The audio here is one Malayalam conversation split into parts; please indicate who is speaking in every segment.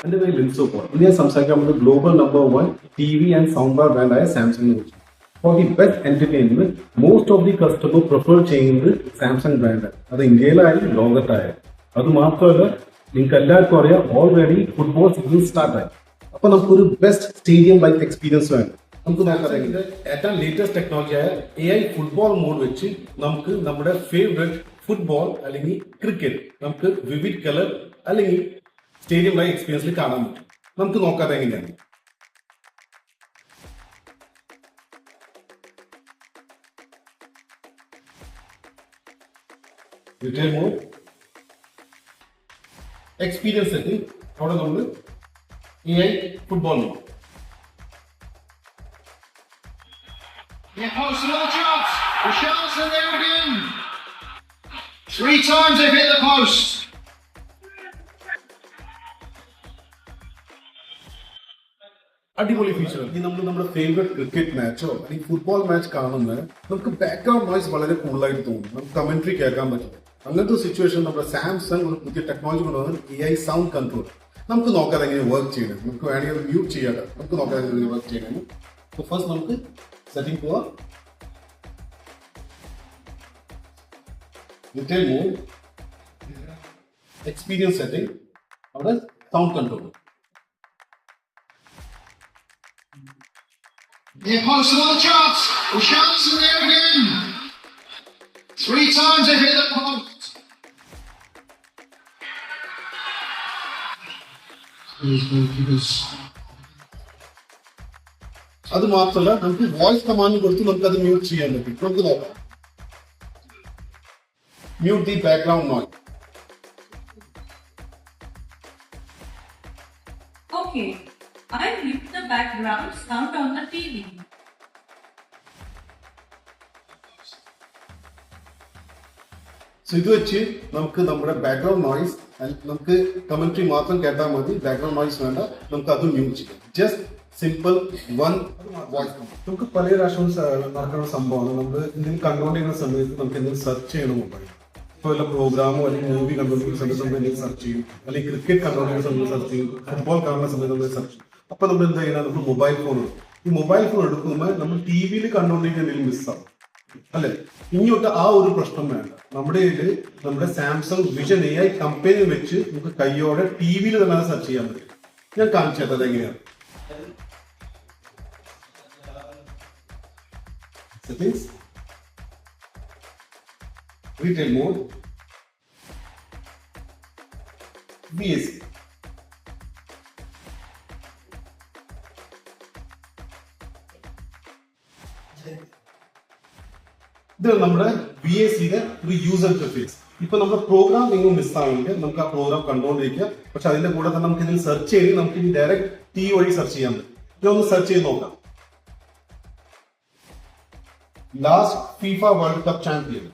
Speaker 1: എൻ്റെ പേര് ലിൻസോ പോൾ. ഇന്ന് ഞാൻ സംസാരിക്കാൻ പോകുന്നത് global number 1 TV and sound bar ബ്രാൻഡായ സാംസങ്ങിനെ കുറിച്ച്. For the best entertainment most of the customer prefer ചെയ്യുന്നത് സാംസങ് ബ്രാൻഡാണ്. അത് ഇന്ത്യയിലായാലും ലോകത്തായാലും. അത് മാത്രമല്ല, നിങ്ങൾക്ക് എല്ലാവർക്കും അറിയാം, ഓൾറെഡി ഫുട്ബോൾ സീസൺ സ്റ്റാർട്ടായി. അപ്പൊ നമുക്കൊരു ബെസ്റ്റ് സ്റ്റേഡിയം ലൈഫ് എക്സ്പീരിയൻസ് വേണം. നമുക്ക് നോക്കാതെങ്കിൽ ഏറ്റവും ലേറ്റസ്റ്റ് ടെക്നോളജിയായ AI ഫുട്ബോൾ മോഡ് വെച്ച് നമുക്ക് നമ്മുടെ ഫേവറേറ്റ് ഫുട്ബോൾ അല്ലെങ്കിൽ ക്രിക്കറ്റ് നമുക്ക് വിവിഡ് കളർ അല്ലെങ്കിൽ സ്റ്റേഡിയം ലൈഫ് എക്സ്പീരിയൻസിൽ കാണാൻ പറ്റും. നമുക്ക് നോക്കാതെ എങ്ങനെയാണ്. റിട്ടേൺ മോഡ്, എക്സ്പീരിയൻസ് സെറ്റിംഗ്, അവിടെ നമ്മൾ AI football mode.
Speaker 2: Yeah, post another chance. The chance and there again. 3 times they've hit the post.
Speaker 1: അടിപൊളി ഫീച്ചർ. ഇനി നമ്മൾ നമ്മുടെ ഫേവറേറ്റ് ക്രിക്കറ്റ് മാച്ചോ അല്ലെങ്കിൽ ഫുട്ബോൾ മാച്ച് കാണുമ്പോൾ നമുക്ക് ബാക്ക്ഗ്രൗണ്ട് നോയ്സ് വളരെ കൂടുതലായിട്ട് തോന്നും. നമുക്ക് കമന്ററി കേൾക്കാൻ പറ്റും. അങ്ങനത്തെ സിറ്റുവേഷൻ നമ്മുടെ സാംസങ് ഒരു പുതിയ ടെക്നോളജി കൊണ്ടുവന്ന് AI സൗണ്ട് കൺട്രോൾ. നമുക്ക് നോക്കാതെ എങ്ങനെ വർക്ക് ചെയ്യണം. നമുക്ക് വേണമെങ്കിൽ അത് മ്യൂട്ട് ചെയ്യാതെ നമുക്ക് നോക്കാതെ എങ്ങനെ വർക്ക് ചെയ്യണം. അപ്പോൾ ഫസ്റ്റ് നമുക്ക് സെറ്റിംഗ് പോവാം. റിട്ടേൺ മോഡ്, എക്സ്പീരിയൻസ് സെറ്റിംഗ്, അവിടെ sound control.
Speaker 2: Yeah, post another chance. The chance and there again. 3 times they've hit the post.
Speaker 1: അത് മാത്രമല്ല, നമുക്ക് വോയിസ് കമാൻഡ് കൊടുത്ത് നമുക്ക് അത് മ്യൂട്ട് ചെയ്യാൻ പറ്റും. നമുക്ക് നോക്കാം. Mute the background noise.
Speaker 3: Okay, I mute the background sound on the TV.
Speaker 1: So ഇത് വെച്ച് നമുക്ക് നമ്മുടെ ബാക്ക്ഗ്രൗണ്ട് നോയ്സ്, നമുക്ക് കമന്ററി മാത്രം കേട്ടാൽ മതി, ബാക്ക്ഗ്രൗണ്ട് നോയ്സ് വേണ്ട. നമുക്ക് അത് മ്യൂട്ട് ചെയ്യാം. Just simple one voice command. നമുക്ക് പല രാഷ്ട്രവും നടക്കുന്ന സംഭവമാണ്. നമ്മൾ എന്തെങ്കിലും കണ്ടുകൊണ്ടിരിക്കുന്ന സമയത്ത് നമുക്ക് എന്തെങ്കിലും സെർച്ച് ചെയ്യണം മൊബൈൽ. ഇപ്പോൾ വല്ല പ്രോഗ്രാമോ അല്ലെങ്കിൽ മൂവി കണ്ടുകൊണ്ടിരിക്കുന്ന സമയത്ത് നമ്മൾ എന്തെങ്കിലും സെർച്ച് ചെയ്യും, അല്ലെങ്കിൽ ക്രിക്കറ്റ് കണ്ടുകൊണ്ടിരിക്കുന്ന സമയത്ത് സെർച്ച് ചെയ്യും, ഫുട്ബോൾ കാണുന്ന സമയത്ത് നമ്മൾ സെർച്ച് ചെയ്യും. അപ്പൊ നമ്മൾ എന്താ ചെയ്യുന്നത്? നമ്മൾ മൊബൈൽ ഫോൺ എടുക്കും. ഈ മൊബൈൽ ഫോൺ എടുക്കുമ്പോൾ നമ്മൾ TV കണ്ടുകൊണ്ടിരിക്കുന്ന എന്തെങ്കിലും മിസ്സാവും അല്ലെ? ഇങ്ങോട്ട് ആ ഒരു പ്രശ്നം വേണ്ട. നമ്മുടെ നമ്മുടെ സാംസങ് വിഷൻ AI കമ്പനി വെച്ച് നമുക്ക് കൈയോടെ TV തന്നെ സെർച്ച് ചെയ്യാൻ പറ്റും. ഞാൻ കാണിച്ചു തരാം അതെങ്ങനെയാണ്. Settings, retail mode, VAC. ഇത് നമ്മുടെ VACയുടെ ഒരു യൂസർ ഇന്റർഫേസ്. ഇപ്പൊ നമ്മുടെ പ്രോഗ്രാം നിങ്ങൾ മിസ്സാണെങ്കിൽ നമുക്ക് ആ പ്രോഗ്രാം കണ്ടുകൊണ്ടിരിക്കുക. പക്ഷെ അതിന്റെ കൂടെ തന്നെ നമുക്ക് ഇതിൽ സെർച്ച് ചെയ്ത് നമുക്ക് ഇനി ഡയറക്റ്റ് TV വഴി സെർച്ച് ചെയ്യാൻ പറ്റും. ഇതൊന്ന് സെർച്ച് ചെയ്ത് നോക്കാം. Last FIFA world cup champion.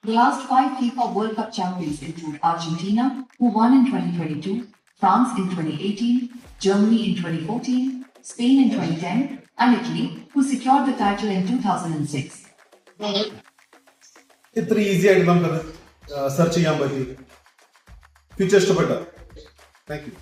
Speaker 4: The last 5 FIFA World Cup champions include Argentina, who won in 2022, France in 2018, Germany in 2014, Spain in 2010, and Italy, who secured the title in 2006.
Speaker 1: ഇത്ര ഈസി ആയിട്ട് നമുക്കത് സെർച്ച് ചെയ്യാൻ പറ്റി. ഫീച്ചർ ഇഷ്ടപ്പെട്ട? Thank you.